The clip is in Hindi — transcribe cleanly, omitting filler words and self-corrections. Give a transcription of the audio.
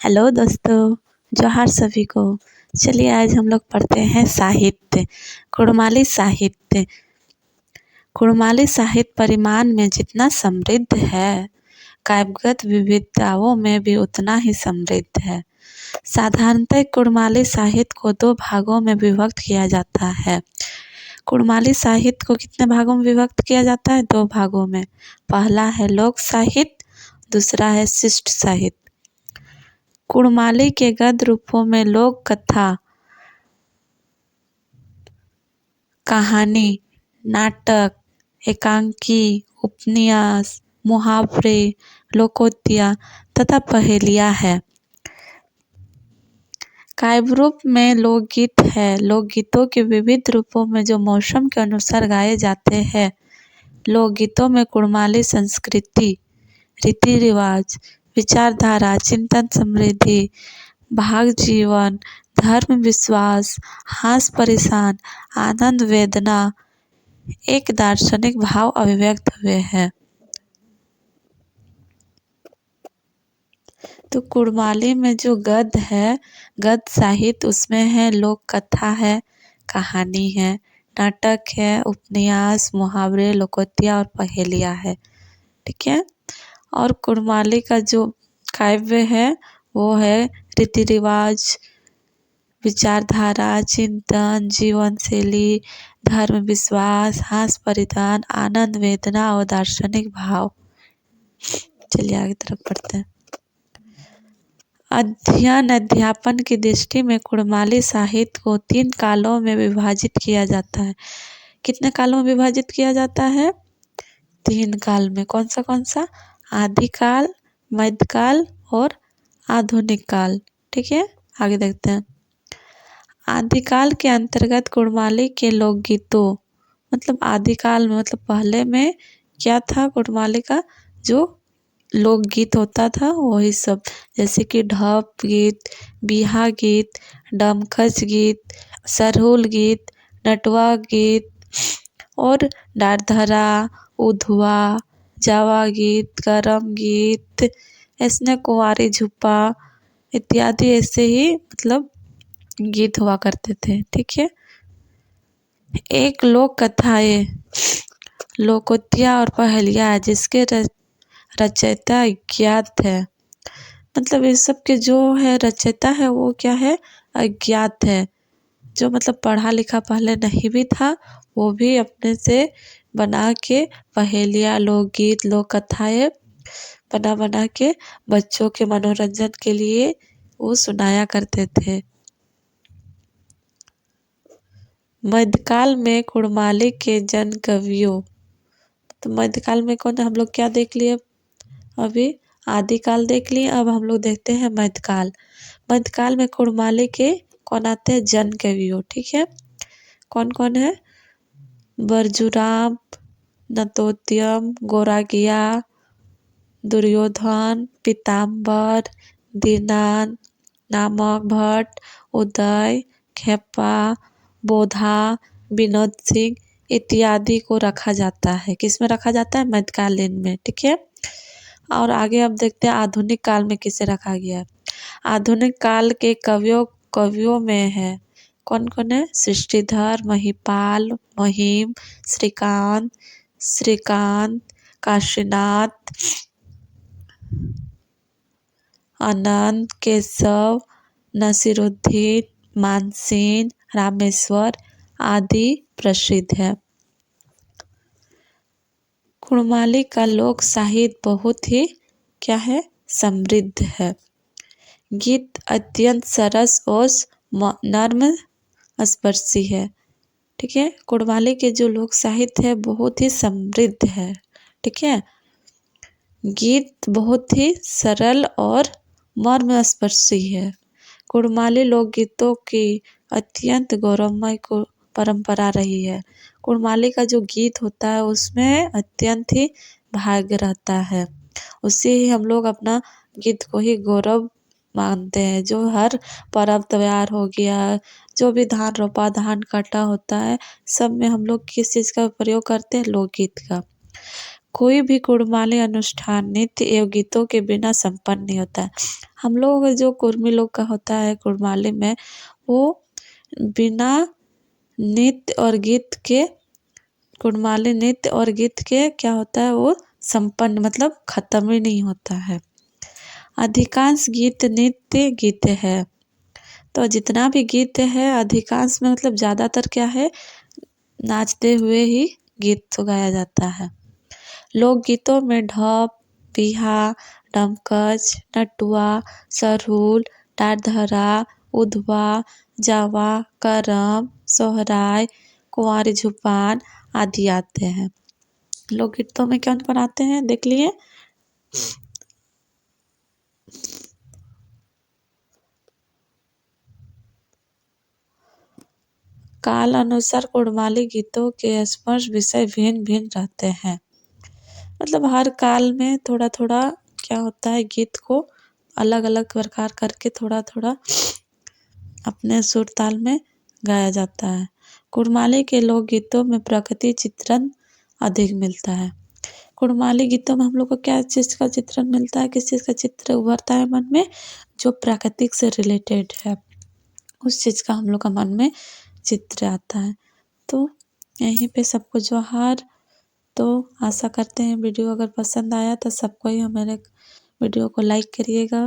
हेलो दोस्तों, जोहार सभी को। चलिए आज हम लोग पढ़ते हैं साहित्य। कुड़माली साहित्य। कुड़माली साहित्य परिमाण में जितना समृद्ध है, काव्यगत विविधताओं में भी उतना ही समृद्ध है। साधारणतः कुड़माली साहित्य को दो भागों में विभक्त किया जाता है। कुड़माली साहित्य को कितने भागों में विभक्त किया जाता है? दो भागों में। पहला है लोक साहित्य, दूसरा है शिष्ट साहित्य। कुड़माली के गद्य रूपों में लोक कथा, कहानी, नाटक, एकांकी, उपन्यास, मुहावरे, लोकोक्तियाँ तथा पहेलियाँ है। काव्य रूप में लोकगीत है। लोकगीतों के विविध रूपों में जो मौसम के अनुसार गाए जाते हैं। लोकगीतों में कुड़माली संस्कृति, रीति रिवाज, विचारधारा, चिंतन समृद्धि, भाग जीवन, धर्म विश्वास, हास परेशान, आनंद वेदना, एक दार्शनिक भाव अभिव्यक्त हुए हैं। तो कुड़माली में जो गद्य है, गद्य साहित्य, उसमें है लोक कथा है, कहानी है, नाटक है, उपन्यास, मुहावरे, लोकोक्तियाँ और पहेलियाँ है। ठीक है। और कुड़माली का जो काव्य है वो है रीति रिवाज, विचारधारा, चिंतन, जीवन शैली, धर्म विश्वास, हास परिधान, आनंद वेदना और दार्शनिक भाव। चलिए आगे तरफ पढ़ते हैं। अध्ययन अध्यापन की दृष्टि में कुड़माली साहित्य को 3 कालों में विभाजित किया जाता है। कितने कालों में विभाजित किया जाता है? 3 काल में। कौन सा? आदिकाल, मध्यकाल और आधुनिक काल। ठीक है, आगे देखते हैं। आदिकाल के अंतर्गत कुड़माली के लोकगीतों, मतलब आदिकाल में, मतलब पहले में क्या था? कुड़माली का जो लोकगीत होता था वही सब, जैसे कि ढप गीत, बिहा गीत, डमकच गीत, सरहुल गीत, नटवा गीत और डारधरा, उधवा, जावा गीत, करम गीत, ऐसने कुंवारी झुप्पा इत्यादि ऐसे ही मतलब गीत हुआ करते थे। ठीक है। एक लोक कथाएं, लोकोक्तियाँ और पहेलियाँ जिसके रचयिता अज्ञात है। मतलब इस सब के जो है रचयिता है वो क्या है? अज्ञात है। जो मतलब पढ़ा लिखा पहले नहीं भी था, वो भी अपने से बना के पहेलियाँ, लोकगीत, लोक कथाएं बना के बच्चों के मनोरंजन के लिए वो सुनाया करते थे। मध्यकाल में कुड़माली के जन कवियों, तो मध्यकाल में कौन? हम लोग क्या देख लिए अभी? आदिकाल देख लिए। अब हम लोग देखते हैं मध्यकाल। मध्यकाल में कुड़माली के कौन आते हैं? जन कवियों। ठीक है। कौन कौन है? बरजुराम, नतोत्यम, गोरागिया, दुर्योधन, पीताम्बर, दीनान, नामक भट्ट, उदय, खेपा, बोधा, विनोद सिंह इत्यादि को रखा जाता है। किस में रखा जाता है? मध्यकालीन में। ठीक है। और आगे अब देखते हैं आधुनिक काल में किसे रखा गया है। आधुनिक काल के कवियों में है कौन कौन है? सृष्टिधर, महिपाल, महिम, श्रीकांत, काशीनाथ, अनंत, केशव, नसीरुद्दीन, मानसिंह, रामेश्वर आदि प्रसिद्ध है। कुड़माली का लोक साहित्य बहुत ही क्या है? समृद्ध है। गीत अत्यंत सरस और नर्म स्पर्शी है। ठीक है। कुड़माली के जो लोक साहित्य है बहुत ही समृद्ध है। ठीक है। गीत बहुत ही सरल और मर्मस्पर्शी है। कुड़माली लोकगीतों की अत्यंत गौरवमय परंपरा रही है। कुड़माली का जो गीत होता है उसमें अत्यंत ही भाग्य रहता है। उससे ही हम लोग अपना गीत को ही गौरव मानते हैं। जो हर पर्व त्योहार हो गया, जो भी धान रोपा, धान कटा होता है, सब में हम लोग किस चीज़ का प्रयोग करते हैं? लोकगीत का। कोई भी कुड़माली अनुष्ठान नृत्य एवं गीतों के बिना संपन्न नहीं होता है। हम लोग जो कुर्मी लोग का होता है कुड़माली में, वो बिना नृत्य और गीत के, कुड़माली नृत्य और गीत के क्या होता है, वो संपन्न मतलब खत्म ही नहीं होता है। अधिकांश गीत नृत्य गीत है, तो जितना भी गीत है अधिकांश में मतलब ज़्यादातर क्या है, नाचते हुए ही गीत तो गाया जाता है। लोकगीतों में ढप, बिहा, डमकच, नटुआ, सरहुल, टारधरा, उधवा, जावा, करम, सोहराय, कुंवारी झुपान आदि आते हैं। लोकगीतों में कौन कौन आते हैं देख लिए। काल अनुसार कुड़माली गीतों के स्पर्श विषय भिन्न भिन्न रहते हैं। मतलब हर काल में थोड़ा थोड़ा क्या होता है, गीत को अलग अलग प्रकार करके थोड़ा थोड़ा अपने सुर ताल में गाया जाता है। कुड़माली के लोकगीतों में प्रकृति चित्रण अधिक मिलता है। कुड़माली गीतों में हम लोग को क्या चीज़ का चित्रण मिलता है, किस चीज़ का चित्र उभरता है मन में, जो प्राकृतिक से रिलेटेड है उस चीज़ का हम लोग का मन में चित्र आता है। तो यहीं पे सबको जोहार। तो आशा करते हैं वीडियो अगर पसंद आया तो सबको ही हमारे वीडियो को लाइक करिएगा।